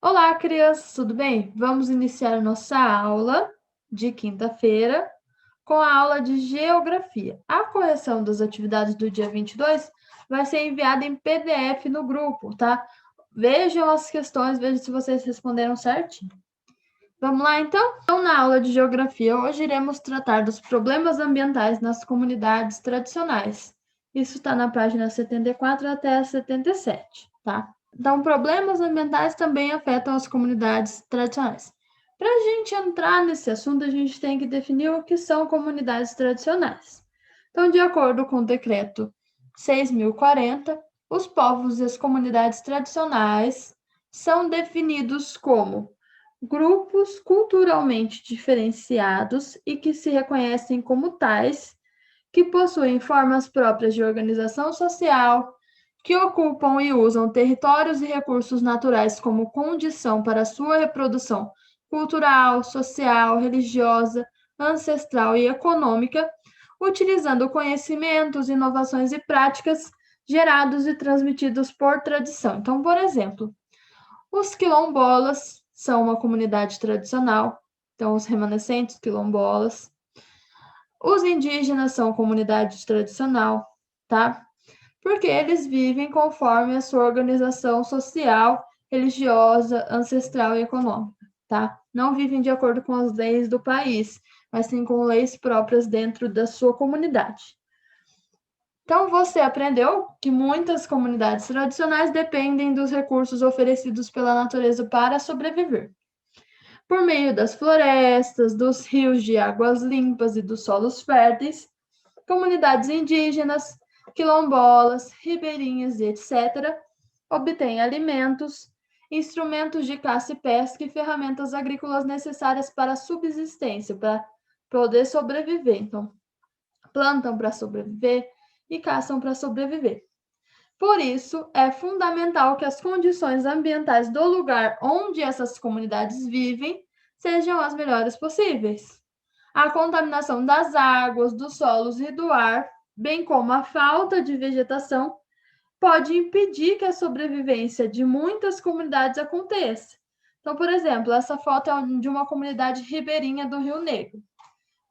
Olá, crianças, tudo bem? Vamos iniciar nossa aula de quinta-feira com a aula de Geografia. A correção das atividades do dia 22 vai ser enviada em PDF no grupo, tá? Vejam as questões, vejam se vocês responderam certinho. Vamos lá, então? Então, na aula de Geografia, hoje iremos tratar dos problemas ambientais nas comunidades tradicionais. Isso está na página 74 até a 77, tá? Então, problemas ambientais também afetam as comunidades tradicionais. Para a gente entrar nesse assunto, a gente tem que definir o que são comunidades tradicionais. Então, de acordo com o decreto 6.040, os povos e as comunidades tradicionais são definidos como grupos culturalmente diferenciados e que se reconhecem como tais, que possuem formas próprias de organização social, que ocupam e usam territórios e recursos naturais como condição para sua reprodução cultural, social, religiosa, ancestral e econômica, utilizando conhecimentos, inovações e práticas gerados e transmitidos por tradição. Então, por exemplo, os quilombolas são uma comunidade tradicional, então os remanescentes quilombolas. Os indígenas são comunidade tradicional, tá? Porque eles vivem conforme a sua organização social, religiosa, ancestral e econômica, tá? Não vivem de acordo com as leis do país, mas sim com leis próprias dentro da sua comunidade. Então, você aprendeu que muitas comunidades tradicionais dependem dos recursos oferecidos pela natureza para sobreviver. Por meio das florestas, dos rios de águas limpas e dos solos férteis, comunidades indígenas, quilombolas, ribeirinhas e etc., obtêm alimentos, instrumentos de caça e pesca e ferramentas agrícolas necessárias para a subsistência, para poder sobreviver. Então, plantam para sobreviver e caçam para sobreviver. Por isso, é fundamental que as condições ambientais do lugar onde essas comunidades vivem sejam as melhores possíveis. A contaminação das águas, dos solos e do ar, bem como a falta de vegetação, pode impedir que a sobrevivência de muitas comunidades aconteça. Então, por exemplo, essa foto é de uma comunidade ribeirinha do Rio Negro,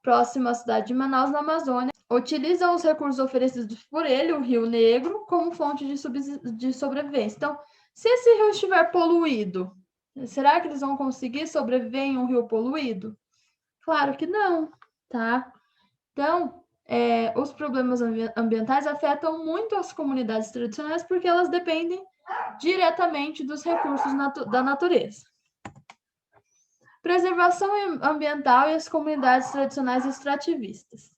próxima à cidade de Manaus, na Amazônia. Utilizam os recursos oferecidos por ele, o Rio Negro, como fonte de sobrevivência. Então, se esse rio estiver poluído, será que eles vão conseguir sobreviver em um rio poluído? Claro que não, tá? Então, os problemas ambientais afetam muito as comunidades tradicionais porque elas dependem diretamente dos recursos da natureza. Preservação ambiental e as comunidades tradicionais extrativistas.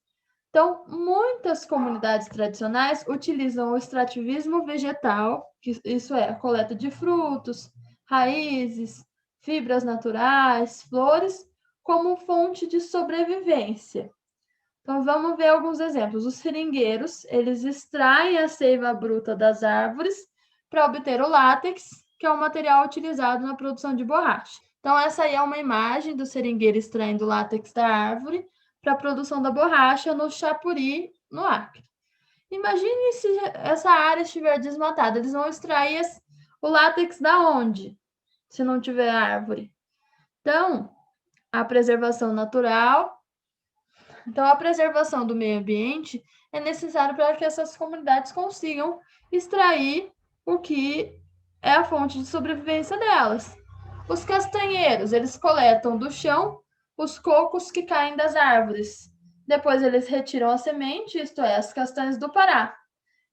Então, muitas comunidades tradicionais utilizam o extrativismo vegetal, que isso é a coleta de frutos, raízes, fibras naturais, flores, como fonte de sobrevivência. Então, vamos ver alguns exemplos. Os seringueiros, eles extraem a seiva bruta das árvores para obter o látex, que é o material utilizado na produção de borracha. Então, essa aí é uma imagem do seringueiro extraindo o látex da árvore para a produção da borracha no Chapuri, no Acre. Imagine se essa área estiver desmatada. Eles vão extrair o látex da onde? Se não tiver árvore. Então, a preservação natural. Então, a preservação do meio ambiente é necessária para que essas comunidades consigam extrair o que é a fonte de sobrevivência delas. Os castanheiros, eles coletam do chão os cocos que caem das árvores. Depois eles retiram a semente, isto é, as castanhas do Pará.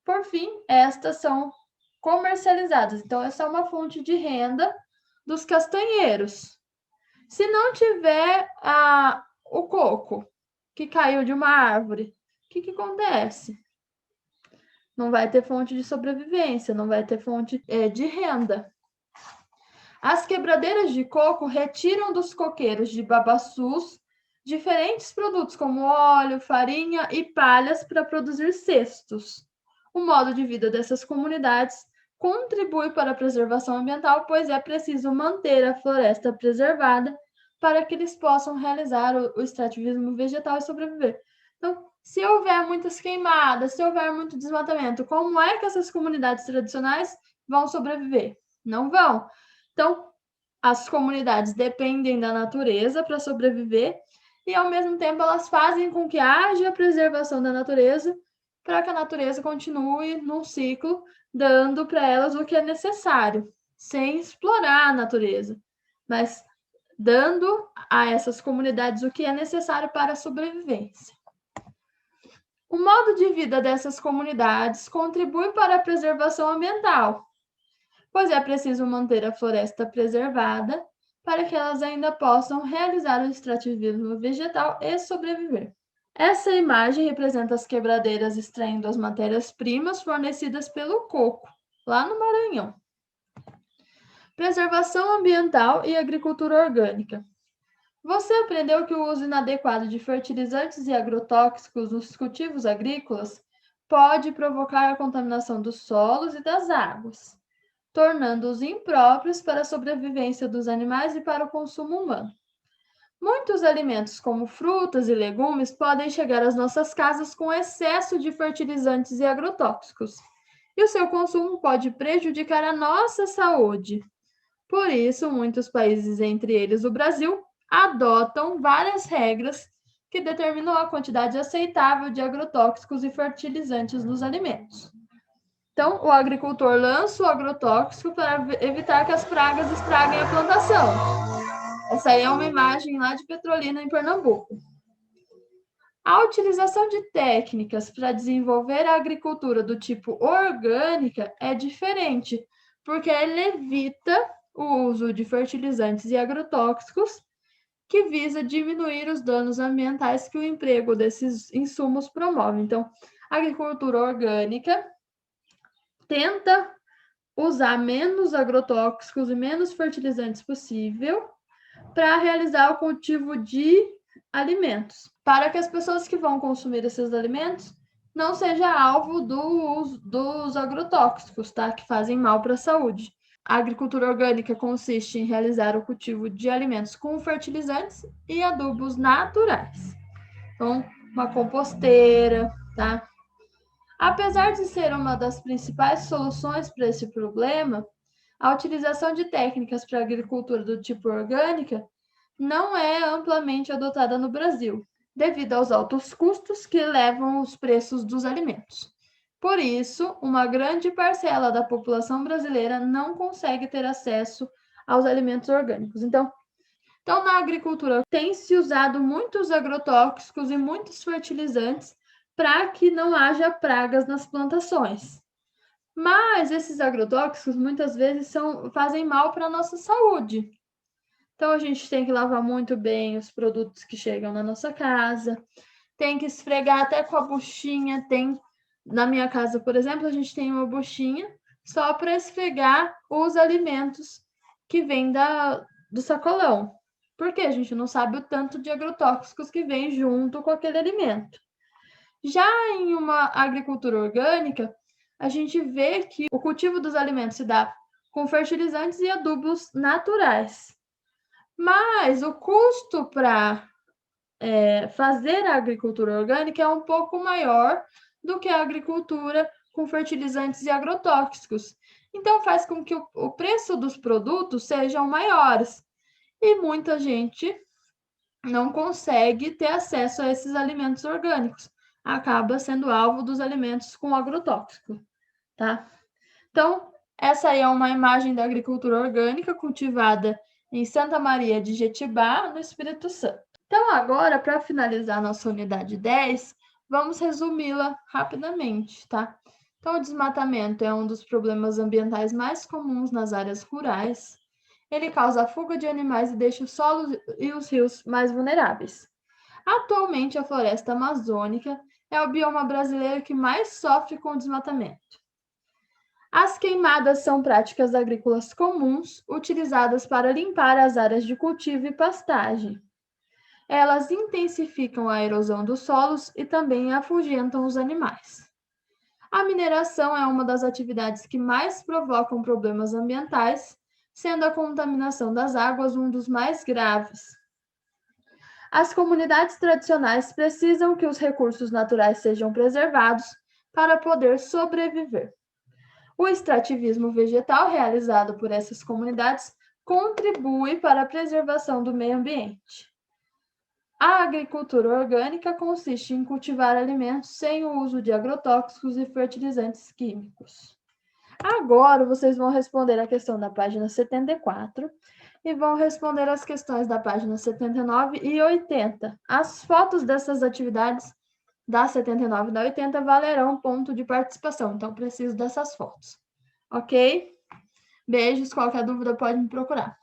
Por fim, estas são comercializadas. Então, essa é uma fonte de renda dos castanheiros. Se não tiver o coco que caiu de uma árvore, o que acontece? Não vai ter fonte de sobrevivência, não vai ter fonte de renda. As quebradeiras de coco retiram dos coqueiros de babaçus diferentes produtos como óleo, farinha e palhas para produzir cestos. O modo de vida dessas comunidades contribui para a preservação ambiental, pois é preciso manter a floresta preservada para que eles possam realizar o extrativismo vegetal e sobreviver. Então, se houver muitas queimadas, se houver muito desmatamento, como é que essas comunidades tradicionais vão sobreviver? Não vão. Então, As comunidades dependem da natureza para sobreviver e, ao mesmo tempo, elas fazem com que haja preservação da natureza para que a natureza continue num ciclo, dando para elas o que é necessário, sem explorar a natureza, mas dando a essas comunidades o que é necessário para a sobrevivência. O modo de vida dessas comunidades contribui para a preservação ambiental, pois é preciso manter a floresta preservada para que elas ainda possam realizar o extrativismo vegetal e sobreviver. Essa imagem representa as quebradeiras extraindo as matérias-primas fornecidas pelo coco, lá no Maranhão. Preservação ambiental e agricultura orgânica. Você aprendeu que o uso inadequado de fertilizantes e agrotóxicos nos cultivos agrícolas pode provocar a contaminação dos solos e das águas, tornando-os impróprios para a sobrevivência dos animais e para o consumo humano. Muitos alimentos, como frutas e legumes, podem chegar às nossas casas com excesso de fertilizantes e agrotóxicos, e o seu consumo pode prejudicar a nossa saúde. Por isso, muitos países, entre eles o Brasil, adotam várias regras que determinam a quantidade aceitável de agrotóxicos e fertilizantes nos alimentos. Então, o agricultor lança o agrotóxico para evitar que as pragas estraguem a plantação. Essa aí é uma imagem lá de Petrolina, em Pernambuco. A utilização de técnicas para desenvolver a agricultura do tipo orgânica é diferente, porque ela evita o uso de fertilizantes e agrotóxicos, que visa diminuir os danos ambientais que o emprego desses insumos promove. Então, a agricultura orgânica tenta usar menos agrotóxicos e menos fertilizantes possível para realizar o cultivo de alimentos, para que as pessoas que vão consumir esses alimentos não sejam alvo dos agrotóxicos, tá? Que fazem mal para a saúde. A agricultura orgânica consiste em realizar o cultivo de alimentos com fertilizantes e adubos naturais. Então, uma composteira, tá? Apesar de ser uma das principais soluções para esse problema, a utilização de técnicas para a agricultura do tipo orgânica não é amplamente adotada no Brasil, devido aos altos custos que levam os preços dos alimentos. Por isso, uma grande parcela da população brasileira não consegue ter acesso aos alimentos orgânicos. Então, na agricultura tem-se usado muitos agrotóxicos e muitos fertilizantes para que não haja pragas nas plantações. Mas esses agrotóxicos muitas vezes fazem mal para a nossa saúde. Então, a gente tem que lavar muito bem os produtos que chegam na nossa casa, tem que esfregar até com a buchinha. Na minha casa, por exemplo, a gente tem uma buchinha só para esfregar os alimentos que vêm do sacolão, porque a gente não sabe o tanto de agrotóxicos que vem junto com aquele alimento. Já em uma agricultura orgânica, a gente vê que o cultivo dos alimentos se dá com fertilizantes e adubos naturais. Mas o custo para fazer a agricultura orgânica é um pouco maior do que a agricultura com fertilizantes e agrotóxicos. Então, faz com que o preço dos produtos sejam maiores. E muita gente não consegue ter acesso a esses alimentos orgânicos. Acaba sendo alvo dos alimentos com agrotóxico, tá? Então, essa aí é uma imagem da agricultura orgânica cultivada em Santa Maria de Jetibá, no Espírito Santo. Então, agora, para finalizar nossa unidade 10, vamos resumi-la rapidamente, tá? Então, o desmatamento é um dos problemas ambientais mais comuns nas áreas rurais. Ele causa a fuga de animais e deixa os solos e os rios mais vulneráveis. Atualmente, a floresta amazônica é o bioma brasileiro que mais sofre com o desmatamento. As queimadas são práticas agrícolas comuns, utilizadas para limpar as áreas de cultivo e pastagem. Elas intensificam a erosão dos solos e também afugentam os animais. A mineração é uma das atividades que mais provocam problemas ambientais, sendo a contaminação das águas um dos mais graves. As comunidades tradicionais precisam que os recursos naturais sejam preservados para poder sobreviver. O extrativismo vegetal realizado por essas comunidades contribui para a preservação do meio ambiente. A agricultura orgânica consiste em cultivar alimentos sem o uso de agrotóxicos e fertilizantes químicos. Agora, vocês vão responder a questão da página 74 e vão responder as questões da página 79 e 80. As fotos dessas atividades da 79 e da 80 valerão ponto de participação, então preciso dessas fotos. Ok? Beijos, qualquer dúvida pode me procurar.